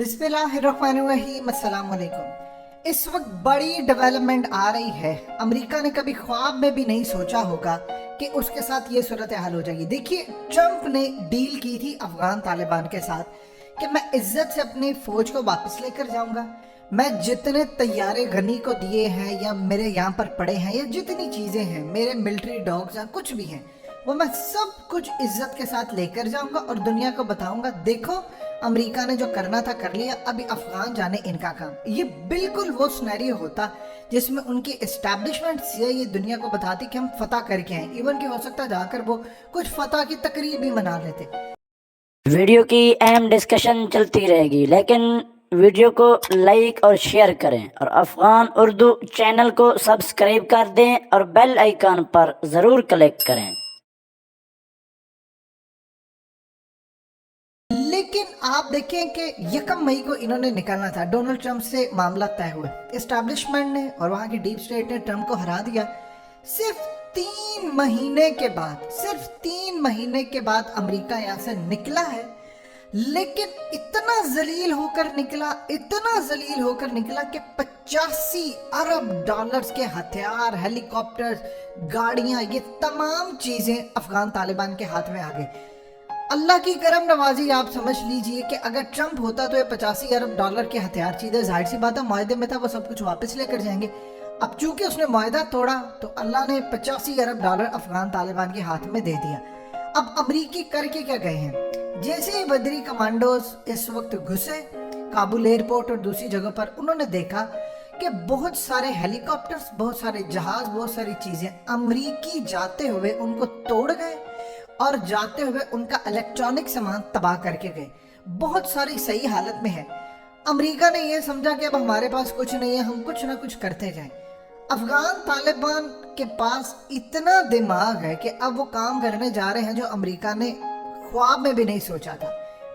बिस्मिल्लाहिर्रहमानिर्रहीम, अस्सलाम वालेकुम। इस वक्त बड़ी डेवलपमेंट आ रही है। अमेरिका ने कभी ख्वाब में भी नहीं सोचा होगा कि उसके साथ ये सूरत हाल हो जाएगी। देखिए, ट्रंप ने डील की थी अफगान तालिबान के साथ कि मैं इज्जत से अपनी फौज को वापस लेकर जाऊंगा। मैं जितने तैयारे गनी को दिए हैं या मेरे यहाँ पर पड़े हैं या जितनी चीज़ें हैं, मेरे मिलिट्री डॉग्स हैं, कुछ भी हैं, वो मैं सब कुछ इज्जत के साथ लेकर जाऊंगा और दुनिया को बताऊंगा, देखो अमेरिका ने जो करना था कर लिया, अभी अफगान जाने इनका काम। ये बिल्कुल वो सिनेरियो होता जिसमें उनकी एस्टैब्लिशमेंट ये दुनिया को बताती कि हम फतह करके आए। इवन कि हो सकता जाकर वो कुछ फतह की तकरीब भी मना लेते। वीडियो की अहम डिस्कशन चलती रहेगी, लेकिन वीडियो को लाइक और शेयर करें और अफगान उर्दू चैनल को सब्सक्राइब कर दें और बेल आइकन पर ज़रूर क्लिक करें। लेकिन आप देखें कि 1 मई को इन्होंने निकलना था, डोनाल्ड ट्रंप से मामला तय हुआ। एस्टैब्लिशमेंट ने और वहां की डीप स्टेट ने ट्रंप को हरा दिया। सिर्फ 3 महीने के बाद अमेरिका यहाँ से निकला है, लेकिन इतना जलील होकर निकला कि 85 अरब डॉलर्स के हथियार, हेलीकॉप्टर, गाड़ियां, ये तमाम चीजें अफगान तालिबान के हाथ में आ गई। अल्लाह की करम नवाजी, आप समझ लीजिए कि अगर ट्रंप होता तो ये 85 अरब डॉलर के हथियार चीजें, जाहिर सी बात है मुआहदे में था, वो सब कुछ वापस लेकर जाएंगे। अब चूंकि उसने मुआहदा तोड़ा तो अल्लाह ने 85 अरब डॉलर अफगान तालिबान के हाथ में दे दिया। अब अमरीकी करके क्या गए हैं, जैसे ही बदरी कमांडोज इस वक्त घुसे काबुल एयरपोर्ट और दूसरी जगह पर, उन्होंने देखा कि बहुत सारे हेलीकॉप्टर्स, बहुत सारे जहाज, बहुत सारी चीजें अमरीकी जाते हुए उनको तोड़ गए और जाते हुए उनका इलेक्ट्रॉनिक सामान तबाह करके गए। बहुत सारी सही हालत में है। अमेरिका ने यह समझा कि अब हमारे पास कुछ नहीं है, हम कुछ ना कुछ करते जाएं। अफगान तालिबान के पास इतना दिमाग है कि अब वो काम करने जा रहे हैं जो अमेरिका ने ख्वाब में भी नहीं सोचा था।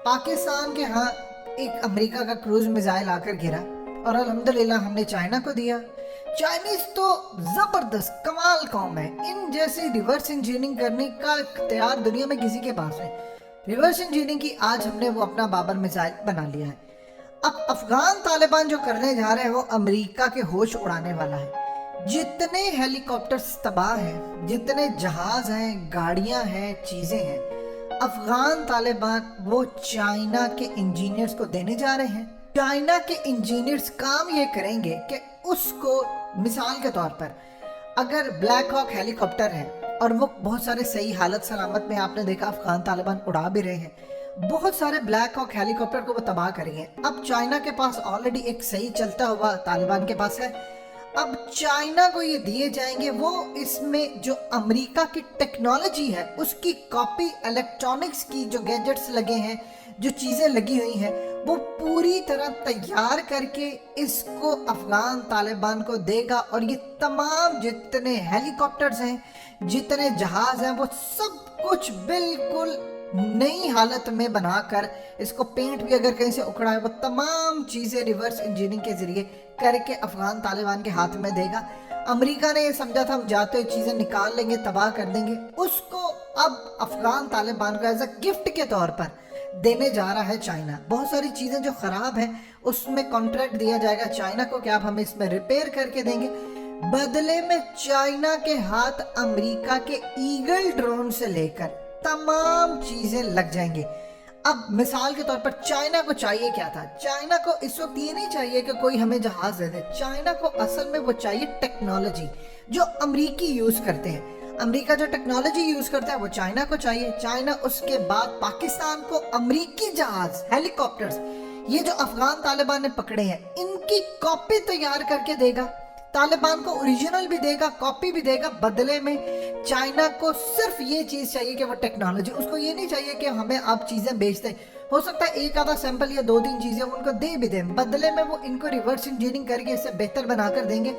पाकिस्तान के यहाँ एक अमेरिका का क्रूज मिसाइल आकर गिरा और अल्हम्दुलिल्लाह हमने चाइना को दिया। चाइनीज तो जबरदस्त कमाल कौम है, इन जैसी रिवर्स इंजीनियरिंग करने का इख्तियार दुनिया में किसी के पास है। रिवर्स इंजीनियरिंग की आज हमने वो अपना बाबर मिसाइल बना लिया है। अब अफगान तालिबान जो करने जा रहे हैं वो अमेरिका के होश उड़ाने वाला है। जितने हेलीकॉप्टर्स तबाह हैं, जितने जहाज हैं, गाड़ियां हैं, चीजें हैं, अफगान तालिबान वो चाइना के इंजीनियर्स को देने जा रहे हैं। चाइना के इंजीनियर्स काम ये करेंगे कि उसको, मिसाल के तौर पर अगर ब्लैक हॉक हेलीकॉप्टर है और वो बहुत सारे सही हालत सलामत में, आपने देखा अफगान तालिबान उड़ा भी रहे हैं, बहुत सारे ब्लैक हॉक हेलीकॉप्टर को वो तबाह करेंगे। अब चाइना के पास ऑलरेडी एक सही चलता हुआ तालिबान के पास है, अब चाइना को ये दिए जाएंगे। वो इसमें जो अमेरिका की टेक्नोलॉजी है उसकी कॉपी, इलेक्ट्रॉनिक्स की जो गैजेट्स लगे हैं, जो चीज़ें लगी हुई हैं, वो पूरी तरह तैयार करके इसको अफगान तालिबान को देगा। और ये तमाम जितने हेलीकॉप्टर्स हैं, जितने जहाज हैं, वो सब कुछ बिल्कुल नई हालत में बनाकर, इसको पेंट भी अगर कहीं से उखड़ा है, वो तमाम चीज़ें रिवर्स इंजीनियरिंग के जरिए करके अफगान तालिबान के हाथ में देगा। अमेरिका ने ये समझा था हम जाते हुए चीज़ें निकाल लेंगे, तबाह कर देंगे, उसको अब अफगान तालिबान को एज अ गिफ्ट के तौर पर देने जा रहा है चाइना। बहुत सारी चीज़ें जो ख़राब हैं उसमें कॉन्ट्रैक्ट दिया जाएगा चाइना को कि आप हमें इसमें रिपेयर करके देंगे। बदले में चाइना के हाथ अमेरिका के ईगल ड्रोन से लेकर तमाम चीज़ें लग जाएंगी। अब मिसाल के तौर पर चाइना को चाहिए क्या था, चाइना को इस वक्त ये नहीं चाहिए कि कोई हमें जहाज दे दे। चाइना को असल में वो चाहिए टेक्नोलॉजी जो अमरीकी यूज़ करते हैं। अमेरिका जो टेक्नोलॉजी यूज करता है वो चाइना को चाहिए। चाइना उसके बाद पाकिस्तान को अमरीकी जहाज, हेलीकॉप्टर्स, ये जो अफगान तालिबान ने पकड़े हैं, इनकी कॉपी तैयार करके देगा। तालिबान को ओरिजिनल भी देगा, कॉपी भी देगा। बदले में चाइना को सिर्फ ये चीज चाहिए कि वो टेक्नोलॉजी, उसको ये नहीं चाहिए कि हमें आप चीजें बेच दें। हो सकता है एक आधा सैंपल या 2-3 चीजें उनको दे भी दें, बदले में वो इनको रिवर्स इंजीनियरिंग करके इसे बेहतर बनाकर देंगे।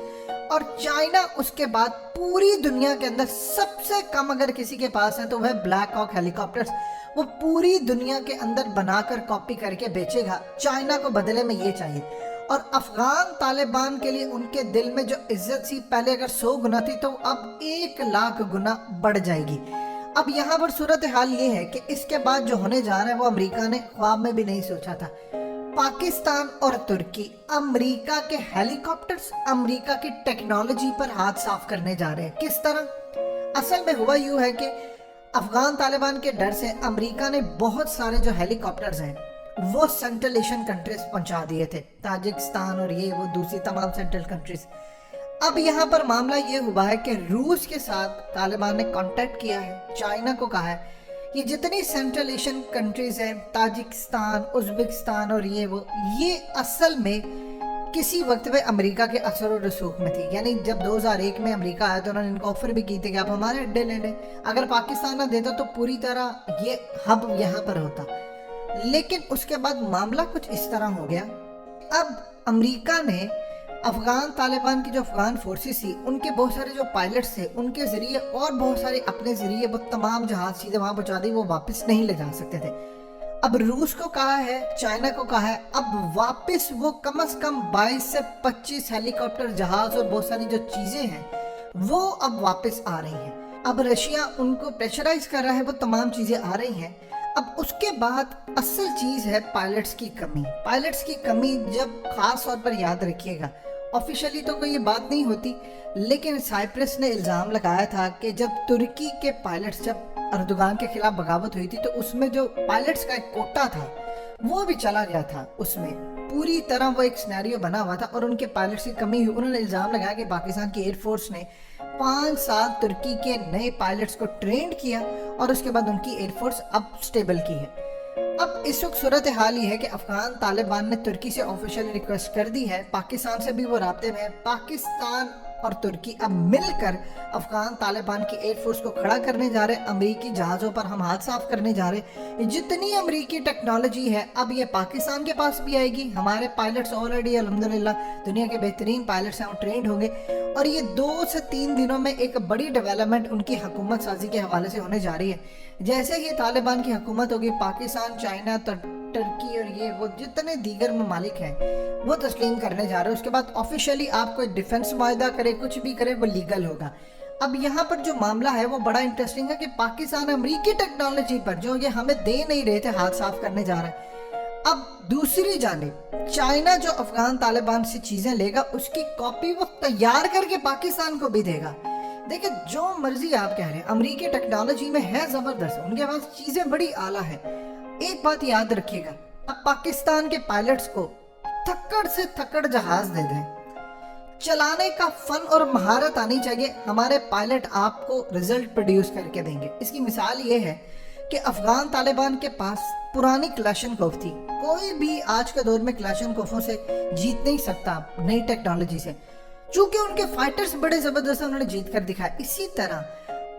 और चाइना उसके बाद पूरी दुनिया के अंदर सबसे कम अगर किसी के पास है तो वह ब्लैक हॉक हेलीकॉप्टर्स, वो पूरी दुनिया के अंदर बनाकर कॉपी करके बेचेगा। चाइना को बदले में ये चाहिए। और अफगान तालिबान के लिए उनके दिल में जो इज्जत थी पहले अगर 100 गुना थी तो अब 1 लाख गुना बढ़ जाएगी। अब यहाँ पर सूरत हाल ये है कि इसके बाद जो होने जा रहा है वो अमेरिका ने ख्वाब में भी नहीं सोचा था। पाकिस्तान और तुर्की अमेरिका के हेलीकॉप्टर्स, अमेरिका की टेक्नोलॉजी पर हाथ साफ करने जा रहे हैं। किस तरह? असल में हुआ यूं है कि अफगान तालिबान के डर से अमेरिका ने बहुत सारे जो हेलीकॉप्टर्स हैं वो सेंट्रल एशियन कंट्रीज पहुंचा दिए थे, ताजिकिस्तान और ये वो दूसरी तमाम सेंट्रल कंट्रीज। अब यहाँ पर मामला ये हुआ है कि रूस के साथ तालिबान ने कांटेक्ट किया है, चाइना को कहा है ये जितनी सेंट्रल एशियन कंट्रीज हैं, ताजिकिस्तान, उज्बेकिस्तान और ये असल में किसी वक्त पे अमेरिका के असर और रसूख में थी। यानी जब 2001 में अमेरिका आया तो उन्होंने इनको ऑफर भी की थी कि आप हमारे अड्डे ले लें, अगर पाकिस्तान ना देता तो पूरी तरह ये हब यहाँ पर होता। लेकिन उसके बाद मामला कुछ इस तरह हो गया, अब अमेरिका ने अफगान तालिबान की जो अफगान फोर्सेस थी उनके बहुत सारे जो पायलट्स थे उनके जरिए और बहुत सारे अपने जरिए वो तमाम जहाज सीधे वहां पहुंचा दी, वो वापस नहीं ले जा सकते थे। अब रूस को कहा है, चाइना को कहा है, अब वापस वो कम से कम 22 से 25 हेलीकॉप्टर, जहाज और बहुत सारी जो चीजें हैं वो अब वापस आ रही हैं। अब रशिया उनको प्रेशराइज कर रहा है, वो तमाम चीजें आ रही हैं। अब उसके बाद असल चीज है पायलट्स की कमी। पायलट्स की कमी जब खास तौर पर याद रखिएगा, ऑफिशियली तो कोई ये बात नहीं होती, लेकिन साइप्रस ने इल्ज़ाम लगाया था कि जब तुर्की के पायलट्स, जब अर्दोगान के खिलाफ बगावत हुई थी तो उसमें जो पायलट्स का एक कोटा था वो भी चला गया था, उसमें पूरी तरह वो एक सिनेरियो बना हुआ था और उनके पायलट्स की कमी हुई। उन्होंने इल्ज़ाम लगाया कि पाकिस्तान की एयरफोर्स ने 5 साल तुर्की के नए पायलट्स को ट्रेंड किया और उसके बाद उनकी एयरफोर्स अब स्टेबल की है। अब इस वक्त सूरत हाल ये है कि अफगान तालिबान ने तुर्की से ऑफिशियल रिक्वेस्ट कर दी है, पाकिस्तान से भी वो राब्ते में है। पाकिस्तान और तुर्की अब मिलकर अफगान तालिबान की एयरफोर्स को खड़ा करने जा रहे हैं, अमेरिकी जहाज़ों पर हम हाथ साफ करने जा रहे हैं। जितनी अमेरिकी टेक्नोलॉजी है अब ये पाकिस्तान के पास भी आएगी। हमारे पायलट्स ऑलरेडी अल्हम्दुलिल्लाह दुनिया के बेहतरीन पायलट्स हैं, वो ट्रेंड होंगे और ये 2 से 3 दिनों में एक बड़ी डेवलपमेंट उनकी हुकूमत साजी के हवाले से होने जा रही है। जैसे ही तालिबान की हुकूमत होगी, पाकिस्तान, चाइना, तुर्की और ये वो जितने दीगर ममालिक हैं वो तस्लीम करने जा रहे हैं। उसके बाद ऑफिशियली आप कोई डिफेंस मुआहदा करे, कुछ भी करे, वो लीगल होगा। अब यहाँ पर जो मामला है वो बड़ा इंटरेस्टिंग है कि पाकिस्तान अमेरिकी टेक्नोलॉजी पर जो ये हमें दे नहीं रहे थे हाथ साफ करने जा रहा है। अब दूसरी जानिब चाइना जो अफगान तालिबान से चीजें लेगा उसकी कॉपी वो तैयार करके पाकिस्तान को भी देगा। देखिए जो मर्जी आप कह रहे हैं, अमेरिकी टेक्नोलॉजी में है जबरदस्त, उनके पास चीजें बड़ी आला है। एक बात याद रखिएगा, अब पाकिस्तान के पायलट्स को थक्कड़ से थक्कड़ जहाज दे दें, चलाने का फन और महारत आनी चाहिए, हमारे पायलट आपको रिजल्ट प्रोड्यूस करके देंगे। इसकी मिसाल ये है कि अफगान तालिबान के पास पुरानी क्लाशनकोफ थी, कोई भी आज के दौर में क्लाशनकोफों से जीत नहीं सकता नई टेक्नोलॉजी से, चूंकि उनके फाइटर्स बड़े जबरदस्त, उन्होंने जीत कर दिखाया। इसी तरह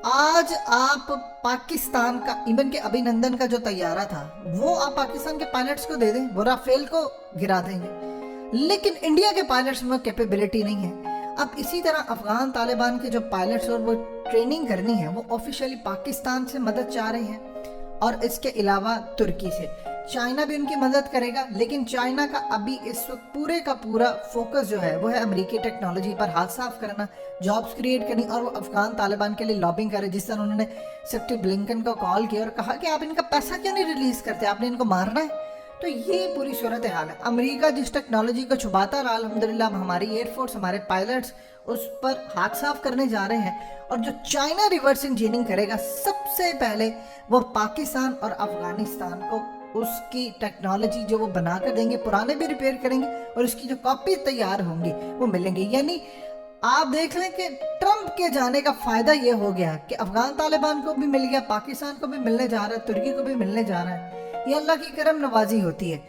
आज आप पाकिस्तान का, इवन के अभिनंदन का जो तैयारा था वो आप पाकिस्तान के पायलट्स को दे दें, वो राफेल को गिरा देंगे, लेकिन इंडिया के पायलट्स में कैपेबिलिटी नहीं है। अब इसी तरह अफगान तालिबान के जो पायलट्स और वो ट्रेनिंग करनी है वो ऑफिशियली पाकिस्तान से मदद चाह रहे हैं और इसके अलावा तुर्की से। चाइना भी उनकी मदद करेगा, लेकिन चाइना का अभी इस वक्त पूरे का पूरा फोकस जो है वो है अमेरिकी टेक्नोलॉजी पर हाथ साफ करना, जॉब्स क्रिएट करनी, और वो अफगान तालिबान के लिए लॉबिंग करे। जिस तरह उन्होंने सेक्रेटरी ब्लिंकन को कॉल किया और कहा कि आप इनका पैसा क्यों नहीं रिलीज करते, आपने इनको मारना है। तो ये पूरी सूरत हाल है। अमेरिका जिस टेक्नोलॉजी को छुपाता रहा, अल्हम्दुलिल्लाह हमारी एयरफोर्स, हमारे पायलट्स उस पर हाथ साफ करने जा रहे हैं। और जो चाइना रिवर्स इंजीनियरिंग करेगा सबसे पहले वो पाकिस्तान और अफगानिस्तान को उसकी टेक्नोलॉजी जो वो बना कर देंगे, पुराने भी रिपेयर करेंगे और उसकी जो कॉपी तैयार होंगी वो मिलेंगी। यानी आप देख लें कि ट्रंप के जाने का फायदा ये हो गया कि अफगान तालिबान को भी मिल गया, पाकिस्तान को भी मिलने जा रहा है, तुर्की को भी मिलने जा रहा है। ये अल्लाह की करम नवाजी होती है।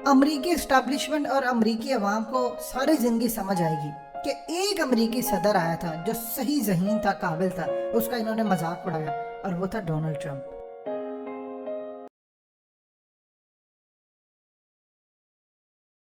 अमरीकी एस्टैब्लिशमेंट और अमरीकी अवाम को सारी जिंदगी समझ आएगी कि एक अमरीकी सदर आया था जो सही ज़हीन था, काबिल था, उसका इन्होंने मजाक उड़ाया और वो था डोनाल्ड ट्रंप।